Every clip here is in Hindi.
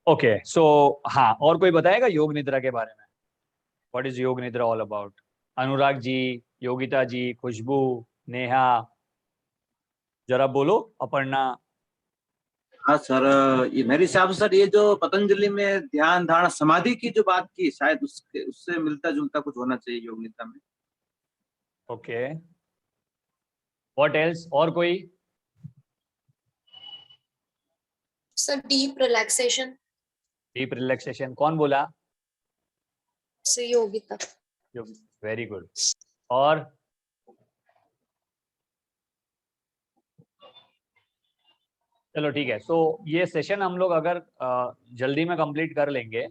ओके सो हाँ, और कोई बताएगा योग निद्रा के बारे में? व्हाट इज योग निद्रा ऑल अबाउट? अनुराग जी, योगिता जी, खुशबू, नेहा, जरा बोलो। अपर्णा। हाँ सर, ये मेरे हिसाब से सर, ये जो पतंजलि में ध्यान धारणा समाधि की जो बात की, शायद उसके उससे मिलता जुलता कुछ होना चाहिए योग निद्रा में। Okay, what else? और कोई? Sir deep relaxation deep relaxation, कौन बोला? से योगिता। Very good. और चलो ठीक है, सो ये सेशन हम लोग अगर जल्दी में कंप्लीट कर लेंगे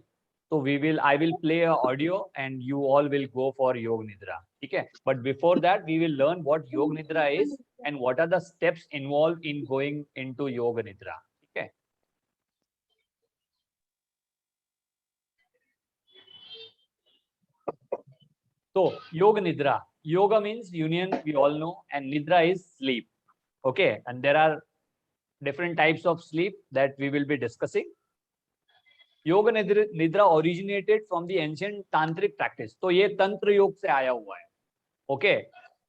तो I will play audio and you all will go for योग निद्रा, ठीक है? But before that we will learn what yog nidra is and what are the steps involve in going into yog nidra, ठीक है? तो योग निद्रा, yoga means union, we all know, and nidra is sleep. Okay, and there are different types of sleep that we will be discussing. Yoga nidra originated from the ancient tantric practice. तो ये तंत्र योग से आया हुआ है. Okay,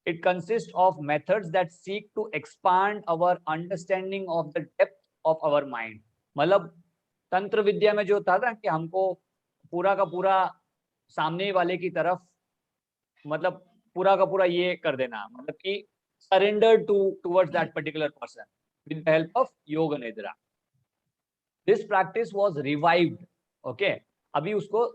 it consists of methods that seek to expand our understanding of the depth of our mind. मतलब तंत्र विद्या में जो था ना कि हमको पूरा का पूरा सामने वाले की तरफ, मतलब पूरा का पूरा ये कर देना, मतलब कि surrender towards that particular person with the help of yog निद्रा. This practice was revived. Okay, अभी उसको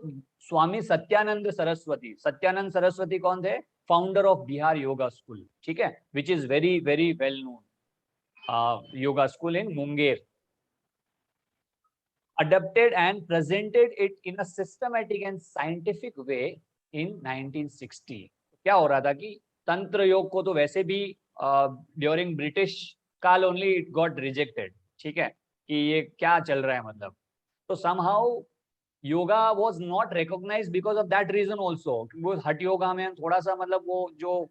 स्वामी सत्यानंद सत्यानंद सरस्वती कौन थे? Founder of Bihar yoga school, ठीक है, which is very very well known yoga school in Munger. Adapted and presented it in a systematic and scientific way in 1960. क्या हो रहा था कि तंत्र योग को तो वैसे भी ड्यूरिंग ब्रिटिश काल ओनली इट गॉट रिजेक्टेड, ठीक है, कि ये क्या चल रहा है मतलब. तो somehow yoga was not recognised because of that reason also. वो हठ योगा में थोड़ा सा मतलब वो जो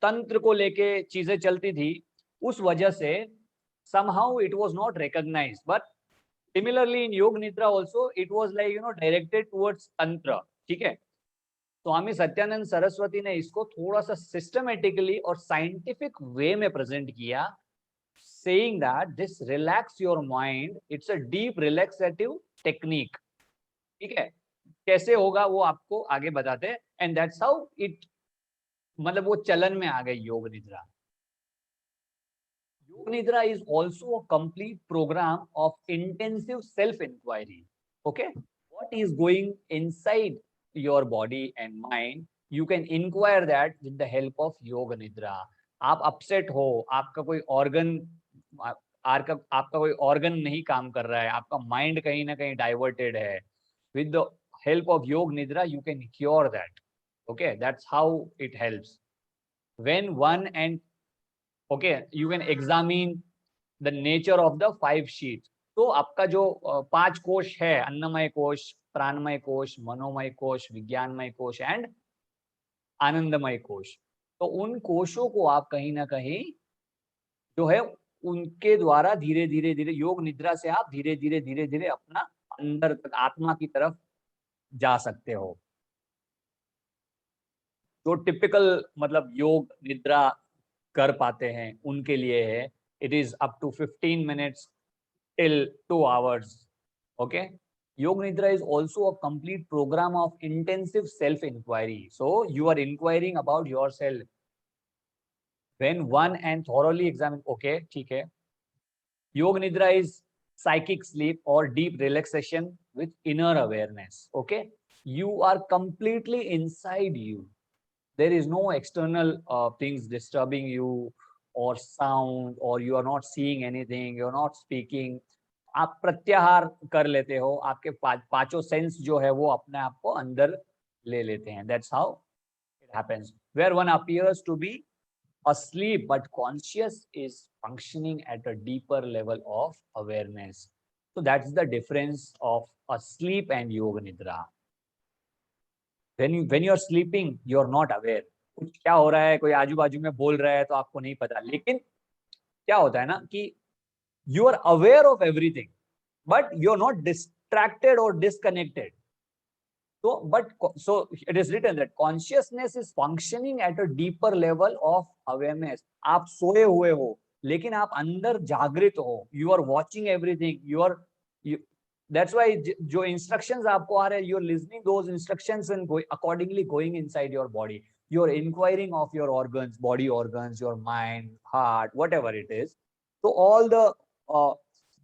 तंत्र को लेके चीजें चलती थी, उस वजह से somehow it was not recognized. But similarly in योग निद्रा also it was like directed towards tantra, ठीक है. स्वामी सत्यानंद सरस्वती ने इसको थोड़ा सा सिस्टमेटिकली और साइंटिफिक वे में प्रेजेंट किया, saying that this relax your mind, it's a deep relaxative technique, ठीक है. कैसे होगा वो आपको आगे बताते हैं. एंड दैट्स हाउ इट, मतलब वो चलन में आ गई योग निद्रा. Yoga Nidra is also a complete program of intensive self-inquiry. Okay, what is going inside your body and mind? You can inquire that with the help of Yoga Nidra. आप अपसेट हो, आपका कोई ऑर्गन आपका कोई ऑर्गन नहीं काम कर रहा है, आपका माइंड कहीं ना कहीं डाइवर्टेड है, with the help of Yoga Nidra you can cure that. Okay, that's how it helps. When one and okay, you can examine the nature of the 5 sheets. तो आपका जो 5 कोश है, अन्नमय कोश, प्राणमय कोश, मनोमय कोश, विज्ञानमय कोश एंड आनंदमय कोश, तो उन कोशों को आप कहीं ना कहीं जो है उनके द्वारा धीरे धीरे धीरे योग निद्रा से आप धीरे धीरे धीरे धीरे अपना अंदर तक आत्मा की तरफ जा सकते हो. जो टिपिकल मतलब योग निद्रा कर पाते हैं उनके लिए है, it is up to 15 minutes till 2 hours. Okay, Yoga Nidra is also a complete program of intensive self inquiry. So you are inquiring about yourself when one and thoroughly examine. Okay, ठीक है. Yoga Nidra is psychic sleep or deep relaxation with inner awareness. Okay, you are completely inside you. There is no external things disturbing you or sound, or you are not seeing anything, you are not speaking. आप प्रत्याहार कर लेते हो, आपके पांचों सेंस जो है वो अपने आप को अंदर ले लेते हैं. That's how it happens. Where one appears to be asleep but conscious is functioning at a deeper level of awareness. So that's the difference of asleep and yoga nidra. When you are sleeping, you are not aware. कुछ क्या हो रहा है, कोई आजू बाजू में बोल रहा है तो आपको नहीं पता. लेकिन क्या होता है ना कि you are aware of everything, but you're not distracted or disconnected. So it is written that consciousness is functioning at a deeper level of awareness. आप सोए हुए हो लेकिन आप अंदर जागृत हो. You are watching everything. That's why जो instructions आपको आ रहे हैं, you're listening those instructions and accordingly going inside your body. You're inquiring of your organs, body organs, your mind, heart, whatever it is. So all the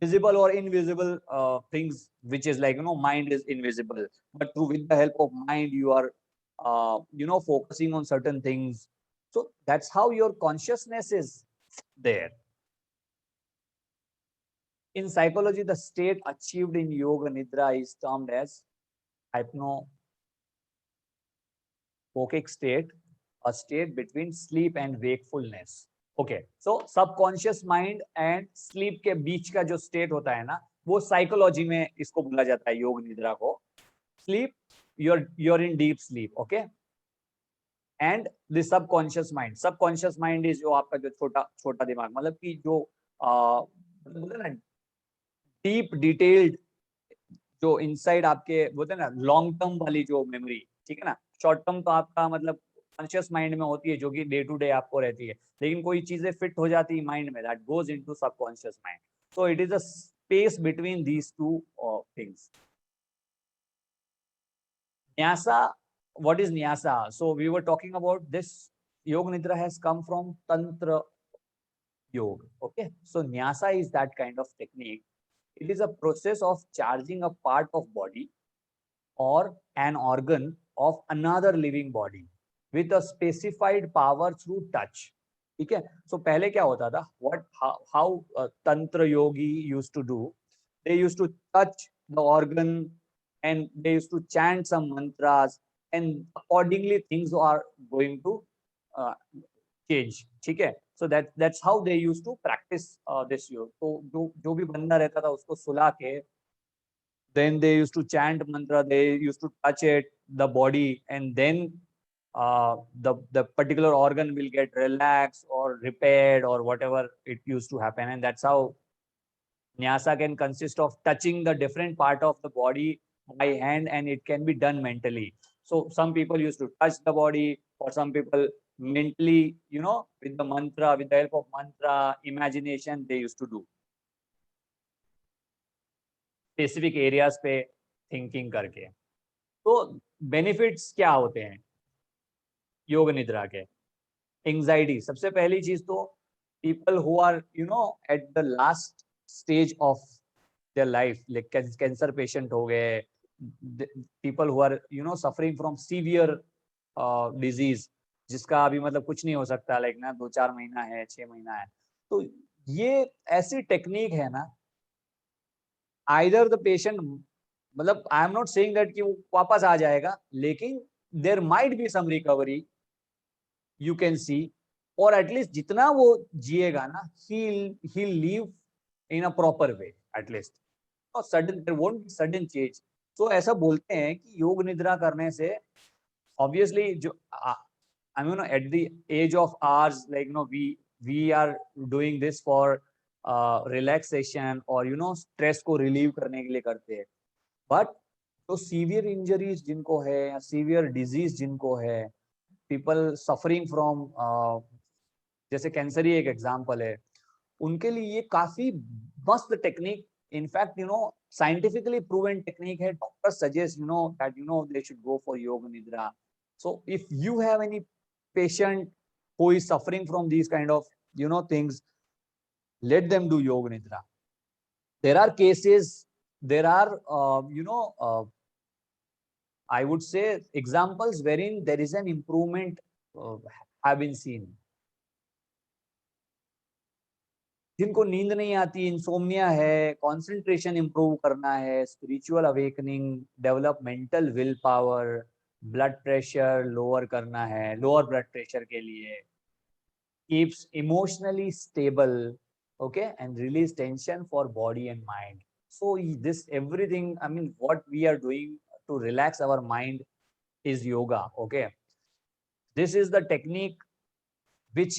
visible or invisible things, which is like, mind is invisible, but with the help of mind, you are, focusing on certain things. So that's how your consciousness is there. In psychology, the state achieved in yoga nidra is termed as hypnagogic state, a state between sleep and wakefulness. Okay, so subconscious mind and sleep के बीच का जो state होता है ना, वो psychology में इसको बोला जाता है योग निद्रा को. Sleep, you're in deep sleep, okay? And the subconscious mind is जो आपका जो छोटा दिमाग, मतलब कि जो बोलते हैं ना deep detailed, जो inside आपके बोलते हैं ना long term वाली जो memory, ठीक है ना. Short term तो आपका मतलब कॉन्शियस माइंड में होती है, जो कि डे टू डे आपको रहती है, लेकिन कोई चीजें फिट हो जाती है माइंड में, that goes into subconscious mind. So it is a space between these two things. Nyasa, what is Nyasa? So we were talking about this. Yoga Nidra has come from Tantra Yoga. Okay, so Nyasa is that kind of technique. It is a process of charging a part of body or an organ of another living body with a specified power through touch. ठीक है. So पहले क्या होता था? How Tantra Yogi used to do? They used to touch the organ and they used to chant some mantras, and accordingly things are going to change. ठीक है. So that's how they used to practice this yoga. तो जो भी बंदा रहता था उसको सुला के, then they used to chant mantra, they used to touch it, the body, and then the particular organ will get relaxed or repaired or whatever it used to happen. And that's how Nyasa can consist of touching the different part of the body by hand, and it can be done mentally. So some people used to touch the body, or some people mentally, with the mantra, with the help of mantra, imagination, they used to do. Specific areas पे थिंकिंग करके. तो बेनिफिट्स क्या होते हैं योग निद्रा के? एंजाइटी, सबसे पहली चीज तो people who are at the last stage of their life, like cancer patient हो गए, people who are suffering from severe disease, जिसका अभी मतलब कुछ नहीं हो सकता, लाइक ना 2-4 महीना है, 6 महीना है. तो ये ऐसी टेक्निक है ना, either the patient, मतलब I am not saying that कि वो वापस आ जाएगा, लेकिन there might be some recovery you can see, or at least जितना वो जिएगा ना, he'll live in a proper way at least. Or sudden, there won't be sudden change. So ऐसा बोलते हैं कि योग निद्रा करने से obviously जो I mean at the age of ours, like we are doing this for relaxation और स्ट्रेस को रिलीव करने के लिए करते हैं. बट तो सीवियर इंजरीज जिनको है या सीवियर डिजीज जिनको है, पीपल सफरिंग फ्रॉम, जैसे कैंसर ही एक एग्जांपल है, उनके लिए ये काफी मस्त technique, in fact scientifically proven technique है. Doctor suggest that they should go for योग nidra. So if you have any patient who is suffering from these kind of things, let them do yoga nidra. There are cases, there are I would say examples wherein there is an improvement have been seen. जिनको नींद नहीं आती, इंसोम्निया है, कंसंट्रेशन इंप्रूव करना है, spiritual awakening, develop mental will power, blood pressure lower करना है, लोअर ब्लड प्रेशर के लिए, keeps emotionally stable, okay, and release tension for body and mind. So this everything, I mean, what we are doing to relax our mind is yoga. Okay, this is the technique which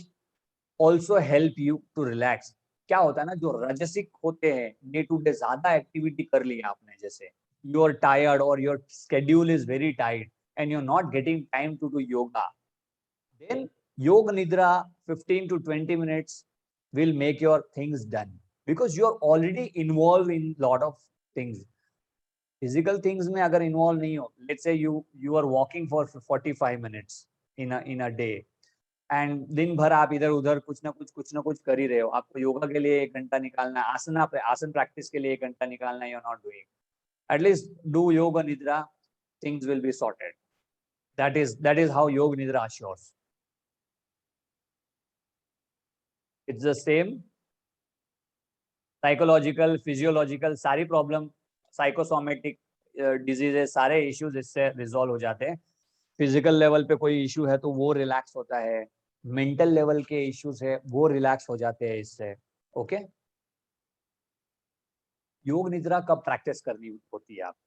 also help you to relax. क्या होता है ना, जो रजसिक होते हैं, डे टू डे ज्यादा एक्टिविटी कर लिया आपने, जैसे यू आर टायर्ड और your schedule is very tight and you're not getting time to do yoga, then Yoga Nidra 15 to 20 minutes will make your things done, because you're already involved in lot of things. Physical things में अगर involve नहीं हो, let's say you are walking for 45 minutes in a day, and दिन भर आप इधर उधर कुछ ना कुछ कर ही रहे हो, आपको योगा के लिए 1 घंटा निकालना है, आसन प्रैक्टिस के लिए 1 घंटा निकालना है, you're not doing, at least do Yoga Nidra, things will be sorted. That is how Yoga Nidra assures. It's the same psychological, physiological, सारी प्रॉब्लम, साइकोसोमेटिक डिजीजेस, सारे इश्यूज इससे रिजॉल्व हो जाते हैं. फिजिकल लेवल पे कोई इशू है तो वो रिलैक्स होता है, मेंटल लेवल के इश्यूज है वो रिलैक्स हो जाते हैं इससे. ओके, योग निद्रा कब प्रैक्टिस करनी होती है आपको?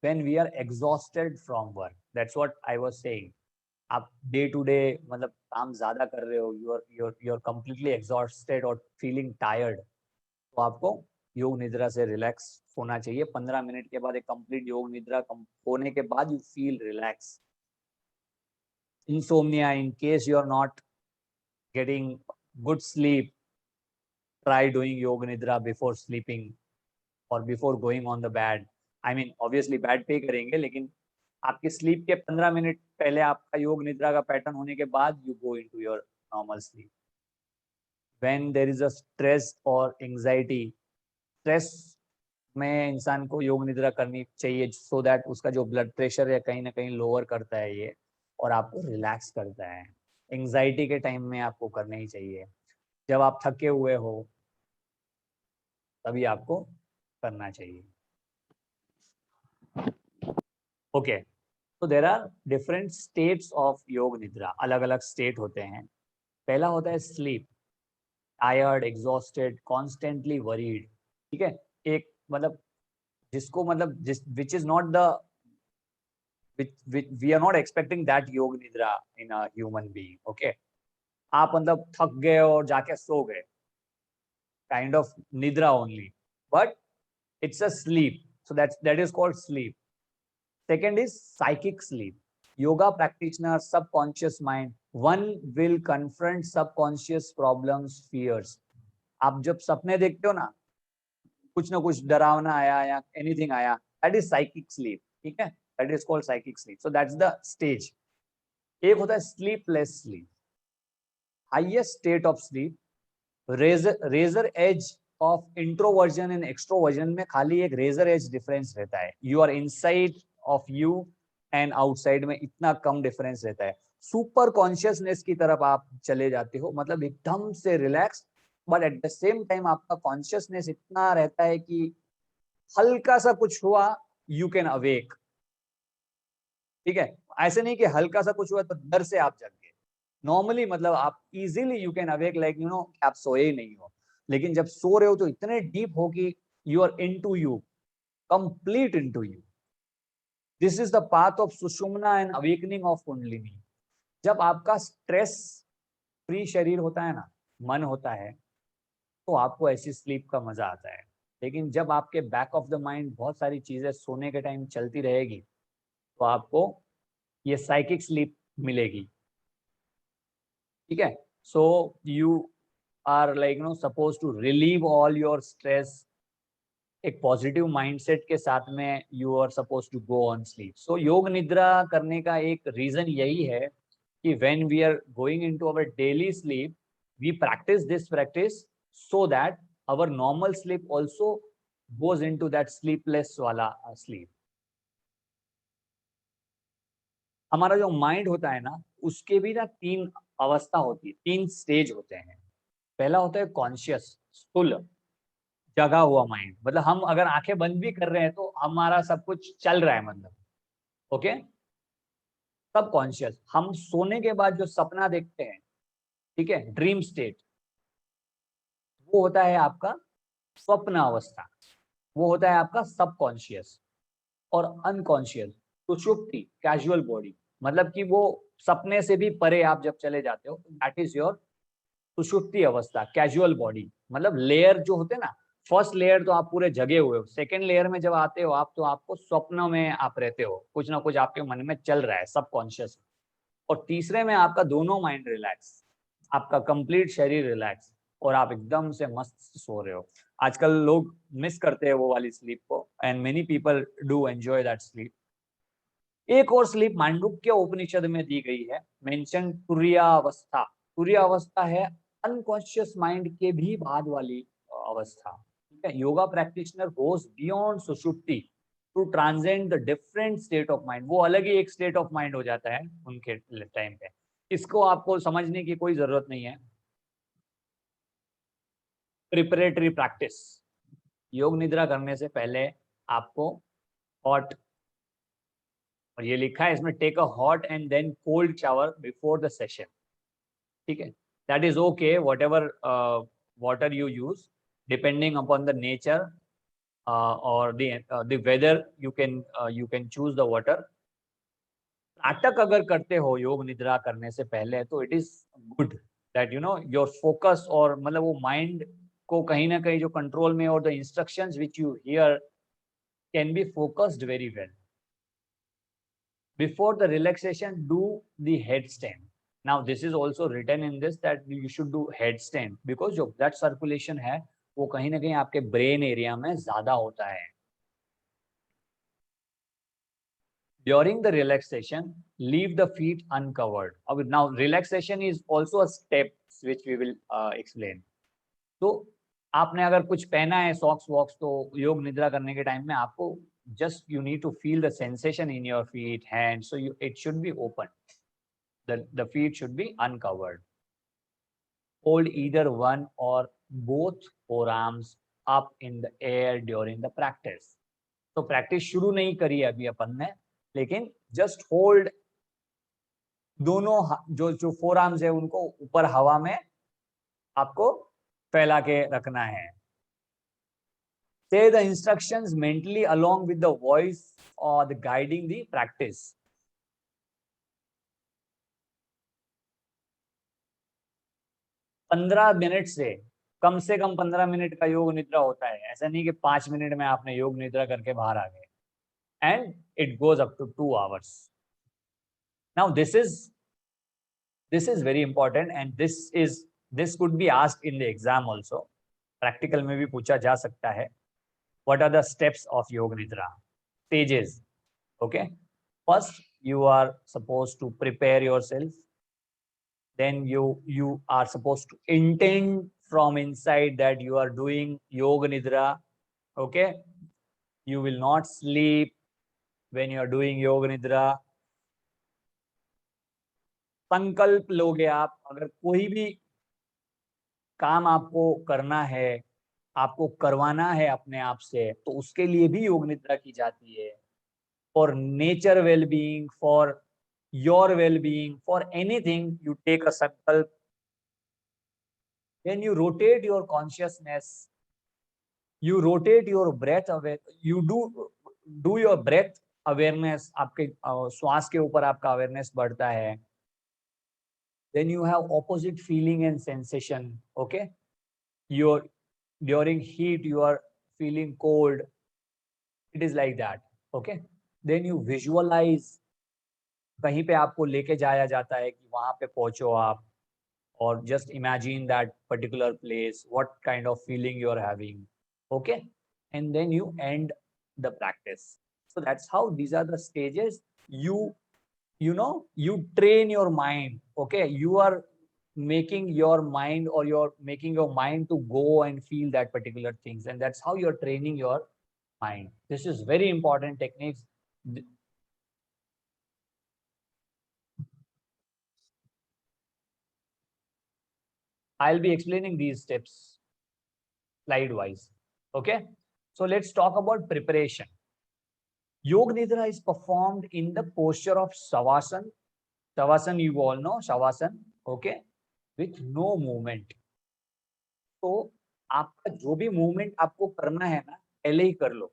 When we are exhausted from work. That's what I was saying. आप डे टू डे मतलब काम ज्यादा कर रहे हो, यू आर कंप्लीटली एग्जॉस्टेड और फीलिंग टायर्ड, तो आपको योग निद्रा से रिलैक्स होना चाहिए. 15 मिनट के बाद एक कंप्लीट योग निद्रा होने के बाद you feel relax. Insomnia, in case you are not getting good sleep, try doing yog nidra before sleeping और before going on the bed. I mean obviously bed पे ही करेंगे, लेकिन आपके स्लीप के 15 मिनट पहले आपका योग निद्रा का पैटर्न होने के बाद you go into your normal sleep. When there is a stress और एंजाइटी, स्ट्रेस में इंसान को योग निद्रा करनी चाहिए, सो दैट उसका जो ब्लड प्रेशर है कहीं ना कहीं लोअर करता है ये, और आपको रिलैक्स करता है. एंजाइटी के टाइम में आपको करना ही चाहिए. जब आप थके हुए हो तभी आपको करना चाहिए. ओके, तो there are different states of yog nidra. अलग अलग स्टेट होते हैं. पहला होता है sleep, tired, exhausted, constantly worried. ठीक है, एक मतलब जिसको मतलब जिस which is not the we are not expecting that योग निद्रा in a human being. Okay, आप मतलब थक गए और जाके सो गए, kind of निद्रा only, but it's a sleep, so that is called sleep. Second is psychic sleep. Yoga practitioner, subconscious mind, one will confront subconscious problems, fears. आप जब सपने देखते हो ना, कुछ ना कुछ डरावना आया या एनीथिंग आया, that is psychic sleep. ठीक है, that is called psychic sleep. So that's the stage. एक होता है sleepless sleep, highest state of sleep. razor edge of introversion and extroversion में खाली एक razor edge difference रहता है. You are inside of you and outside में इतना कम difference रहता है. सुपर कॉन्शियसनेस की तरफ आप चले जाते हो, मतलब एकदम से relax, but at the same time आपका कॉन्शियसनेस इतना रहता है कि हल्का सा कुछ हुआ यू कैन अवेक. ठीक है, ऐसे नहीं कि हल्का सा कुछ हुआ तो डर से आप जग गए. नॉर्मली मतलब आप easily you can awake, like you know आप सोए ही नहीं हो, लेकिन जब सो रहे हो तो इतने डीप हो कि you are into you, complete into you. This is the path of sushumna and awakening of kundalini. जब आपका स्ट्रेस फ्री शरीर होता है ना, मन होता है, तो आपको ऐसी स्लीप का मजा आता है. लेकिन जब आपके बैक ऑफ द माइंड बहुत सारी चीजें सोने के टाइम चलती रहेगी, तो आपको ये साइकिक स्लीप मिलेगी. ठीक है, so you are like no suppose to relieve all your stress. एक पॉजिटिव माइंडसेट के साथ में you are suppose to go on sleep. So yoga nidra करने का एक रीजन यही है कि when we are going into our daily sleep, we practice this practice so that our normal sleep also goes into that sleepless वाला sleep. हमारा जो माइंड होता है ना, उसके भी ना 3 अवस्था होती है, 3 स्टेज होते हैं. पहला होता है कॉन्शियस, स्थूल, जगा हुआ माइंड. मतलब हम अगर आंखें बंद भी कर रहे हैं तो हमारा सब कुछ चल रहा है, मतलब ओके. सब कॉन्शियस, हम सोने के बाद जो सपना देखते हैं, ठीक है, ड्रीम स्टेट, वो होता है आपका स्वप्न अवस्था. वो होता है आपका सबकॉन्शियस. और अनकॉन्शियस, सुषुप्ति, कैजुअल बॉडी, मतलब कि वो सपने से भी परे आप जब चले जाते हो, दैट इज योर सुषुप्ति अवस्था, कैजुअल बॉडी, मतलब लेयर जो होते हैं ना, फर्स्ट लेयर तो आप पूरे जगे हुए हो, सेकेंड लेयर में जब आते हो आप, तो आपको स्वप्नों में आप रहते हो, कुछ ना कुछ आपके मन में चल रहा है सबकॉन्शियस, और तीसरे में आपका दोनों माइंड रिलैक्स, आपका कंप्लीट शरीर रिलैक्स, और आप एकदम से मस्त सो रहे हो। आजकल लोग मिस करते हैं वो वाली स्लीप को, and many people do enjoy that sleep. एक और स्लीप मांडुक्य उपनिषद में दी गई है, मेंशन तुर्यावस्था। तुर्यावस्था है अनकॉन्शियस माइंड के भी बाद वाली अवस्था, ठीक है। Yoga practitioner goes beyond sushupti to transcend the different state of mind, वो अलग ही एक स्टेट ऑफ माइंड हो जाता है उनके टाइम पे। इसको आपको समझने की कोई जरूरत नहीं है। प्रिपरेटरी प्रैक्टिस, योग निद्रा करने से पहले आपको हॉट, और ये लिखा है इसमें, take a hot and then cold shower before the session, ठीक है। That is okay, whatever water you use, depending upon the nature और the weather, you can choose the water. नाटक अगर करते हो योग निद्रा करने से पहले, तो it is good that you know your focus, और मतलब वो माइंड को कहीं ना कहीं जो कंट्रोल में, और the instructions which you here can be focused very well. Before the relaxation, do the headstand. Now this is also written in this that you should do headstand, because जो blood circulation है वो कहीं ना कहीं आपके ब्रेन एरिया में ज्यादा होता है। During the relaxation, leave the feet uncovered. Now relaxation is also a step which we will explain. तो आपने अगर कुछ पहना है सॉक्स वॉक्स, तो योग निद्रा करने के टाइम में आपको just you need to feel the sensation in your feet, hands, so it should be open. The feet should be uncovered. Hold either one or both forearms up in the air during the practice. तो प्रैक्टिस शुरू नहीं करी अभी अपन ने, लेकिन जस्ट होल्ड दोनों जो फोर आर्म्स है उनको ऊपर हवा में आपको फैला के रखना है। Say the instructions mentally along with the voice or the guiding the practice. पंद्रह मिनट से कम 15 मिनट का योग निद्रा होता है। ऐसा नहीं कि 5 मिनट में आपने योग निद्रा करके बाहर आ गए, and it goes up to 2 hours. Now this is very important, and this could be asked in the exam also. Practical में भी पूछा जा सकता है। What are the steps of Yoga Nidra? Stages. Okay. First, you are supposed to prepare yourself. Then you are supposed to intend from inside that you are doing Yoga Nidra. Okay. You will not sleep when you are doing Yoga Nidra. संकल्प लोगे आप, अगर कोई भी काम आपको करना है, आपको करवाना है अपने आप से, तो उसके लिए भी योग निद्रा की जाती है। For nature well being, for your well being, for anything, you take a sankalp, then you rotate your consciousness, you rotate your breath away, you do your breath awareness, आपके श्वास के ऊपर आपका अवेयरनेस बढ़ता है। Then you have opposite feeling and sensation. Okay, during heat you are feeling cold, it is like that. Okay, then you visualize, कहीं पे आपको लेके जाया जाता है कि वहां पे पहुंचो आप, और just imagine that particular place, what kind of feeling you are having. Okay, and then you end the practice. So that's how these are the stages. You know, you train your mind. Okay, you are making your mind, or you're making your mind to go and feel that particular things, and that's how you're training your mind. This is very important techniques. I'll be explaining these steps slide wise. Okay, so let's talk about preparation. Yoga Nidra is performed in the posture of Shavasana. Shavasana, you all know Shavasana. Okay, with no movement. तो आपका जो भी मूवमेंट आपको करना है ना, पहले ही कर लो।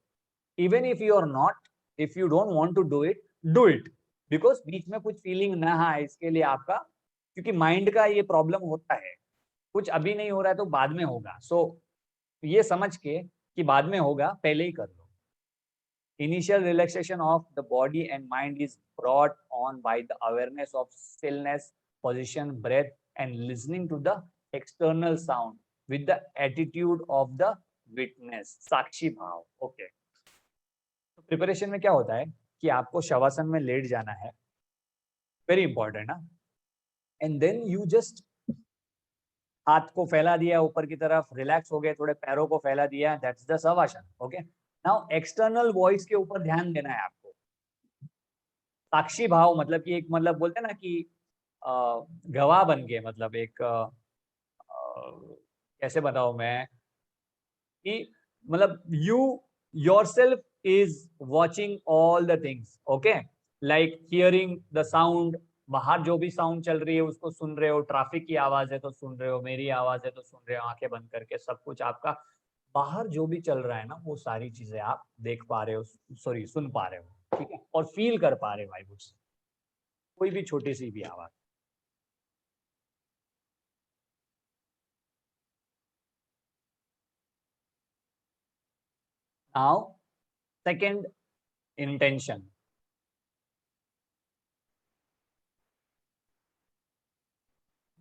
Even if you are not, if you don't want to do it, because बीच में कुछ फीलिंग ना आए इसके लिए आपका, क्योंकि माइंड का ये प्रॉब्लम होता है, कुछ अभी नहीं हो रहा है तो बाद में होगा, सो ये समझ के कि बाद में होगा, पहले ही कर लो. Initial relaxation of the body and mind is brought on by the awareness of stillness, position, breath, and listening to the external sound with the attitude of the witness. साक्षी भाव. Okay. तो प्रिपरेशन में क्या होता है कि आपको शवासन में लेट जाना है, वेरी इंपॉर्टेंट ना. एंड देन यू जस्ट हाथ को फैला दिया ऊपर की तरफ, रिलैक्स हो गए, थोड़े पैरों को फैला दिया, that's the shavasana. Okay. Now external voice के ऊपर ध्यान देना है आपको. साक्षी भाव मतलब कि एक, मतलब बोलते हैं ना कि गवाह बन के, मतलब एक कैसे बताऊं मैं कि मतलब you yourself is watching all the things. Okay. Like hearing the sound, बाहर जो भी साउंड चल रही है उसको सुन रहे हो, ट्रैफिक की आवाज है तो सुन रहे हो, मेरी आवाज है तो सुन रहे हो, आंखें बंद करके सब कुछ आपका बाहर जो भी चल रहा है ना वो सारी चीजें आप देख पा रहे हो, सॉरी सुन पा रहे हो. ठीक है. और फील कर पा रहे हो वाइब्स, कोई भी छोटी सी भी आवाज. Now second, intention.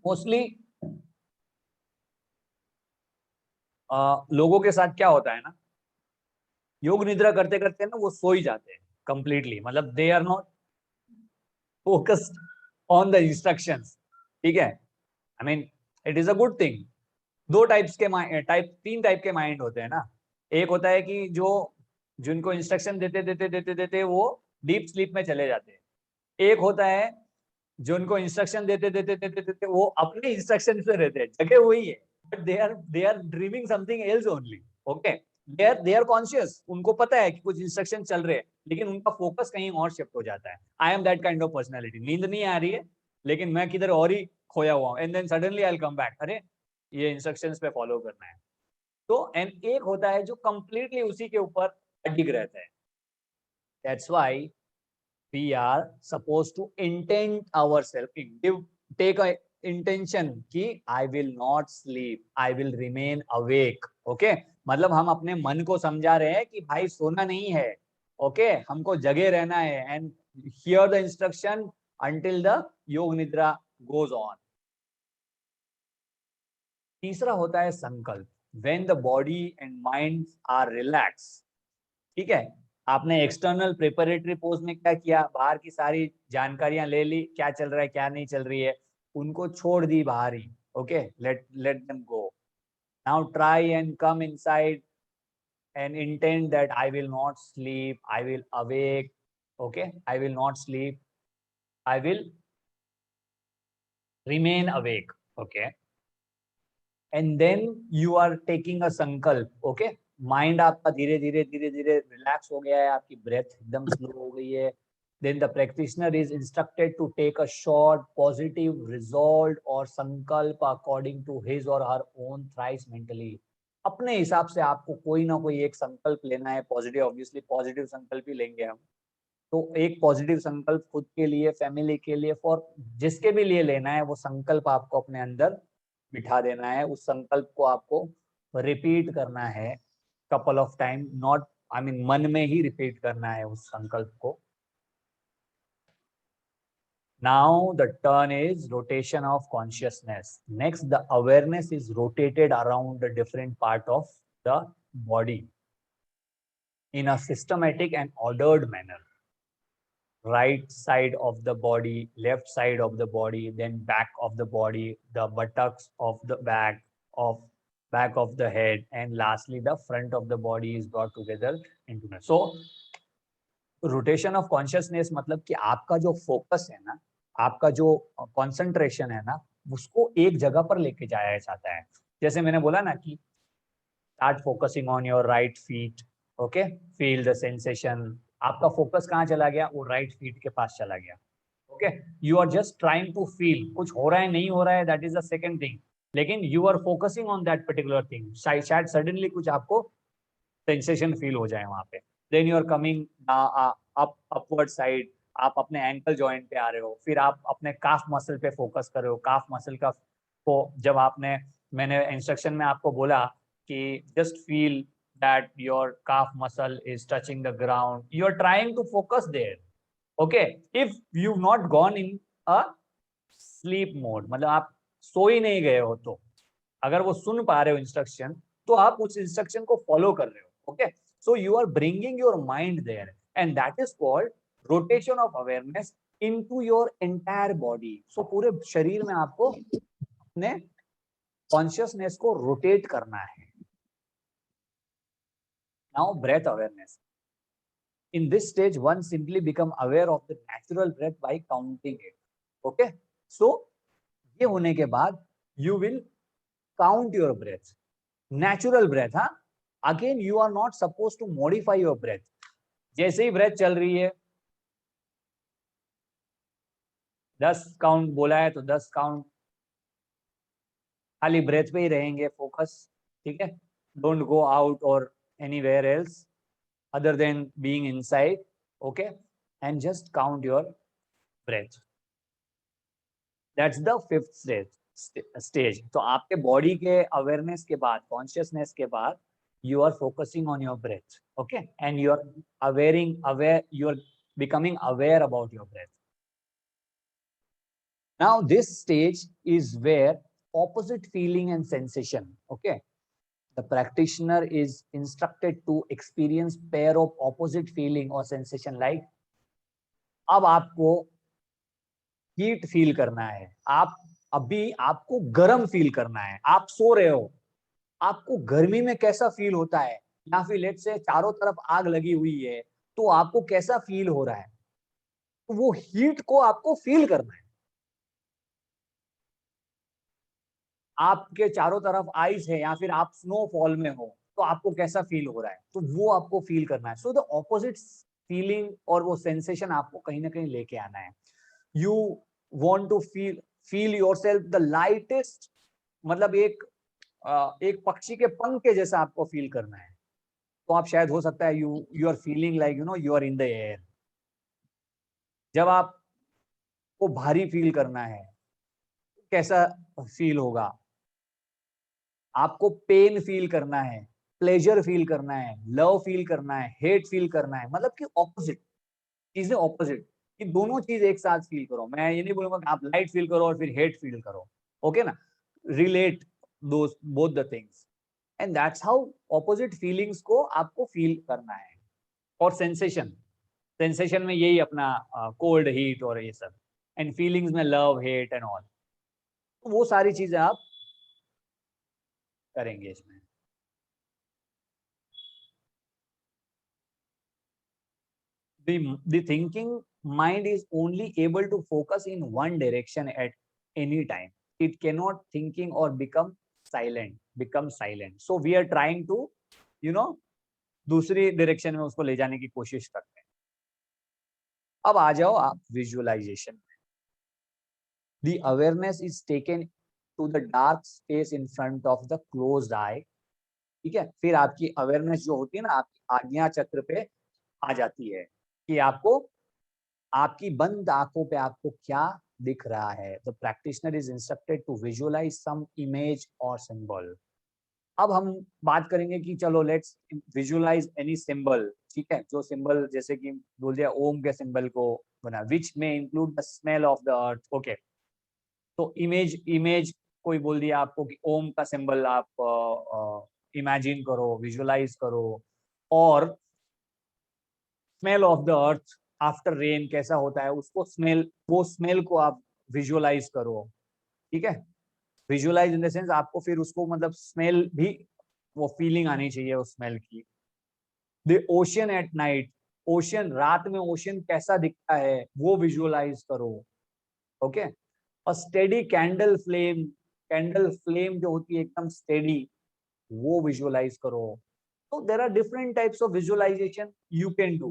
मोस्टली लोगों के साथ क्या होता है ना, योग निद्रा करते करते ना वो सो ही जाते हैं कंप्लीटली, मतलब they are not focused on the instructions. ठीक है. I mean it is a good thing. दो टाइप्स के तीन टाइप के माइंड होते हैं ना. एक होता है कि जो जिनको इंस्ट्रक्शन देते देते देते देते वो डीप स्लीप में चले जाते हैं. एक होता है जो उनको इंस्ट्रक्शन देते देते देते देते वो अपने इंस्ट्रक्शन पे रहते हैं, जगह वही है but they are dreaming something else only. Okay. They are conscious, उनको पता है कि कुछ इंस्ट्रक्शन चल रहे हैं लेकिन उनका फोकस कहीं और शिफ्ट हो जाता है. I am that kind of personality. नींद नहीं आ रही है लेकिन मैं किधर और ही खोया हुआ हूँ, and then suddenly I will come back, अरे ये इंस्ट्रक्शंस पे फॉलो करना है. तो एंड एक होता है जो कंप्लीटली उसी के ऊपर अडिग रहता है. That's why we are supposed to intent ourselves, take a intention कि I will not sleep, I will remain awake. okay? मतलब हम अपने मन को समझा रहे हैं कि भाई सोना नहीं है. ओके. हमको जगे रहना है and hear the instruction until the योग निद्रा goes on. तीसरा होता है संकल्प. when the body and mind are relaxed. ठीक है. आपने एक्सटर्नल प्रिपरेटरी पोज में क्या किया, बाहर की सारी जानकारियां ले ली, क्या चल रहा है क्या नहीं चल रही है, उनको छोड़ दी बाहर ही. Okay. Let them go. Now try and come inside and intent that I will not sleep, I will awake. Okay. I will not sleep, I will remain awake. Okay. And then you are taking a sankalp. Okay. Mind आपका धीरे धीरे धीरे धीरे रिलैक्स हो गया है, आपकी ब्रेथ एकदम स्लो हो गई है. then the practitioner is instructed to take a short positive resolved or sankalp according to his or her own thrice mentally. अपने हिसाब से आपको कोई ना कोई एक संकल्प लेना है पॉजिटिव. ऑब्वियसली पॉजिटिव संकल्प ही लेंगे हम. तो एक पॉजिटिव संकल्प खुद के लिए, फैमिली के लिए, फॉर जिसके भी लिए लेना है, वो संकल्प आपको अपने अंदर बिठा देना है. उस संकल्प को आपको रिपीट करना है couple of time, not I mean मन में ही रिपीट करना है उस संकल्प को. Now the turn is rotation of consciousness. Next, the awareness is rotated around the different part of the body in a systematic and ordered manner. Right side of the body, left side of the body, then back of the body, the buttocks of the back of the head, and lastly the front of the body is brought together into it. So rotation of consciousness मतलब कि आपका जो फोकस है ना, आपका जो कंसंट्रेशन है ना, उसको एक जगह पर लेके जाया जाता है. जैसे मैंने बोला ना कि start focusing on your right feet. Okay. Feel the sensation. आपका फोकस कहाँ चला गया, वो राइट फीट के पास चला गया. Okay. You are just trying to feel, कुछ हो रहा है नहीं हो रहा है that is the second thing, लेकिन you are focusing on that particular thing. शायद सडनली कुछ आपको सेंसेशन फील हो जाए वहां पे. Then you are coming upward side, आप अपने एंकल जॉइंट पे आ रहे हो, फिर आप अपने काफ मसल पे फोकस कर रहे हो. काफ मसल का को जब आपने मैंने इंस्ट्रक्शन में आपको बोला कि just feel that your calf muscle is touching the ground. You are trying to focus there. Okay. If you've not gone in a sleep mode, मतलब आप सो ही नहीं गए हो, तो अगर वो सुन पा रहे हो इंस्ट्रक्शन, तो आप उस इंस्ट्रक्शन को फॉलो कर रहे हो. Okay. So you are bringing your mind there, and that is called rotation of awareness into your entire body. So पूरे शरीर में आपको अपने कॉन्शियसनेस को रोटेट करना है. Now breath awareness. In this stage, one simply become aware of the natural breath by counting it. Okay. So ये होने के बाद you will count your breath. Natural breath, हाँ. Again, you are not supposed to modify your breath. जैसे ही breath चल रही है, 10 काउंट बोला है तो 10 काउंट खाली ब्रेथ पे ही रहेंगे, फोकस. ठीक है. Don't go out or anywhere else other than being inside. Okay. And just count your breath. That's the fifth stage. तो आपके बॉडी के अवेयरनेस के बाद, कॉन्शियसनेस के बाद, you are focusing on your breath. Okay. And you are becoming aware about your breath. Now this stage is where opposite feeling and sensation. Okay. The practitioner is instructed to experience pair of opposite feeling or sensation like, अब आपको हीट फील करना है, अभी आपको गर्म फील करना है. आप सो रहे हो, आपको गर्मी में कैसा फील होता है, या फिर लेट से चारों तरफ आग लगी हुई है, तो आपको कैसा फील हो रहा है, तो वो हीट को आपको फील करना है. आपके चारों तरफ आइस है या फिर आप स्नोफॉल में हो, तो आपको कैसा फील हो रहा है, तो वो आपको फील करना है. सो द ऑपोजिट फीलिंग और वो सेंसेशन आपको कहीं ना कहीं लेके आना है. You want to feel yourself the lightest, मतलब एक पक्षी के पंख के जैसा आपको फील करना है. तो आप शायद हो सकता है you are feeling like you are in the air. जब आपको भारी फील करना है, कैसा फील होगा. आपको पेन फील करना है, प्लेजर फील करना है, लव फील करना है, हेट फील करना है, मतलब कि ऑपोजिट चीजें, ऑपोजिट, कि दोनों चीज एक साथ फील करो. मैं ये नहीं बोलूंगा कि आप लाइट फील करो और फिर हेट फील करो. ओके ना. Relate both the things, and that's how opposite feelings को आपको फील करना है. और सेंसेशन में यही अपना कोल्ड, हीट और ये सब, एंड फीलिंग्स में लव, हेट एंड ऑल. वो सारी चीजें आप करेंगे इसमें. The thinking mind is only able to focus in one direction at any time. It cannot thinking or become silent. So we are trying to, दूसरी डायरेक्शन में उसको ले जाने की कोशिश करते हैं. अब आ जाओ आप विजुअलाइजेशन में. The awareness is taken to the dark space in front of the closed eye. ठीक है. फिर आपकी अवेयरनेस जो होती है ना, आपकी आज्ञा चक्र पे आ जाती है कि आपको, आपकी बंद आंखों पे आपको क्या दिख रहा है. The practitioner is instructed to visualise some image और सिंबल. अब हम बात करेंगे कि चलो लेट्स विजुअलाइज एनी सिंबल. ठीक है. जो सिंबल, जैसे कि बोल दिया ओम के सिंबल को बना, विच में include the smell of the earth. Okay. तो इमेज कोई बोल दिया आपको कि ओम का सिंबल आप इमेजिन करो, विजुअलाइज करो. और smell of the earth after rain कैसा होता है, उसको वो स्मेल को आप विजुअलाइज करो. ठीक है. विजुअलाइज इन द सेंस आपको फिर उसको, मतलब स्मेल भी, वो फीलिंग आनी चाहिए उस स्मेल की. The ocean at night, ocean रात में ओशन कैसा दिखता है वो विजुअलाइज करो. Okay. A steady candle flame जो होती है एकदम स्टेडी, वो विजुअलाइज करो. So there are different types of visualization you can do,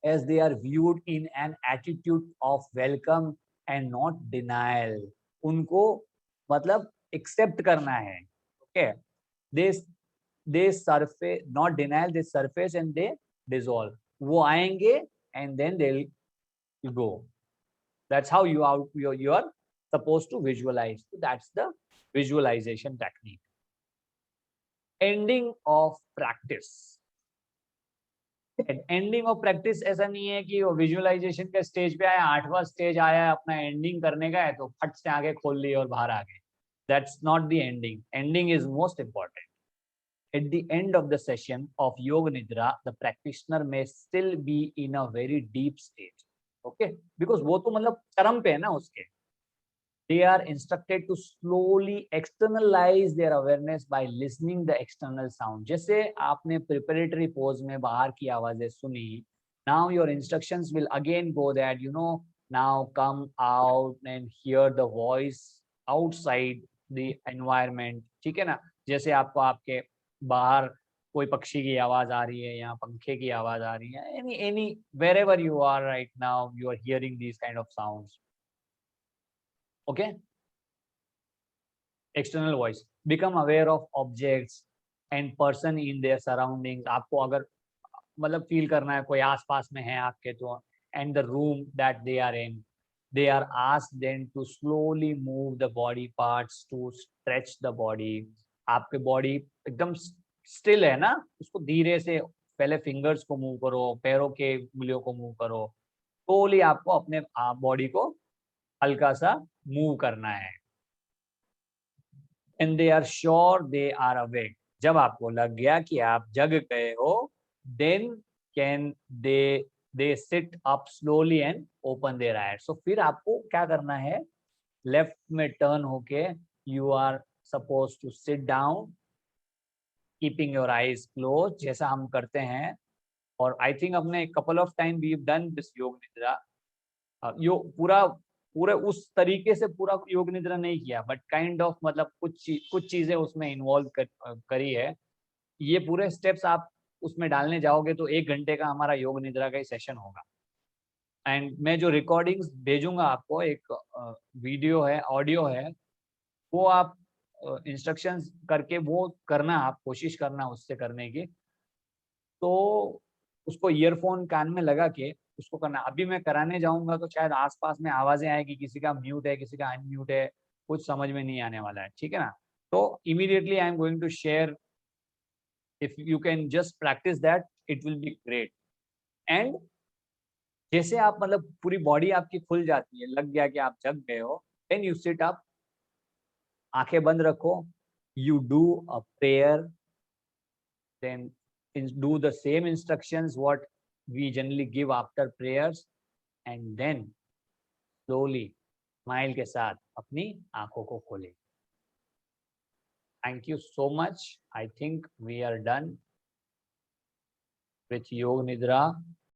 as they are viewed in an attitude of welcome and not denial. उनको मतलब accept करना है. Okay. They surface, not denial, they surface and they dissolve. वो आएंगे and then they'll go. That's how you are supposed to visualize. So that's the visualization technique. Ending of practice. Ending of practice ऐसा नहीं है कि वो विजुअलाइजेशन के स्टेज पे आया, 8वां स्टेज आया, अपना एंडिंग करने का है तो फट से आगे खोल लिए और बाहर आ गए. That's not the ending. Ending is most important. At the end of the session of Yoga Nidra, the practitioner may still be in a very deep state. Okay? Because वो तो मतलब चरम पे है ना उसके. They are instructed to slowly externalize their awareness by listening the external sound. जैसे आपने preparatory pose में बाहर की आवाजें सुनी, now your instructions will again go that now come out and hear the voice outside the environment. ठीक है ना? जैसे आपको आपके बाहर कोई पक्षी की आवाज आ रही है या पंखे की आवाज आ रही है, any wherever you are right now, you are hearing these kind of sounds. Okay? External voice. Become aware of objects and person in their surroundings. आपको अगर मतलब फील करना है कोई आसपास में है आपके तो, and the room that they are in. They are asked then to slowly move the body parts to stretch the body. आपके बॉडी एकदम स्टिल है ना, उसको धीरे से पहले फिंगर्स को मूव करो, पैरों के उंगलियों को मूव करो. स्लोली आपको अपने बॉडी को हल्का सा मूव करना है. And they are sure they are awake. जब आपको लग गया कि आप जग गए हो, then can they sit up slowly and open their eyes. So फिर आपको क्या करना है, लेफ्ट में टर्न होके you are supposed to sit down, keeping your eyes closed, जैसा हम करते हैं. और I think हमने couple of time we've done this योग निद्रा. यो पूरे उस तरीके से पूरा योग निद्रा नहीं किया, बट काइंड ऑफ मतलब कुछ चीजें उसमें इन्वॉल्व करी है. ये पूरे स्टेप्स आप उसमें डालने जाओगे तो 1 घंटे का हमारा योग निद्रा का ही सेशन होगा. एंड मैं जो रिकॉर्डिंग्स भेजूंगा आपको, एक वीडियो है, ऑडियो है, वो आप इंस्ट्रक्शंस करके वो करना, आप कोशिश करना उससे करने की. तो उसको ईयरफोन कान में लगा के उसको करना. अभी मैं कराने जाऊंगा तो शायद आसपास में आवाजें आएगी, किसी का म्यूट है, किसी का अनम्यूट है, कुछ समझ में नहीं आने वाला है. ठीक है ना? तो immediately I am going to share. If you can just practise that, it will be great. And जैसे आप मतलब पूरी बॉडी आपकी खुल जाती है, लग गया कि आप जग गए हो, देन यू सिट अप, आंखें बंद रखो, you do a prayer, then do the same instructions what we generally give after prayers, and then slowly smile के साथ अपनी आंखों को खोलें. Thank you so much. I think we are done with Yoga Nidra.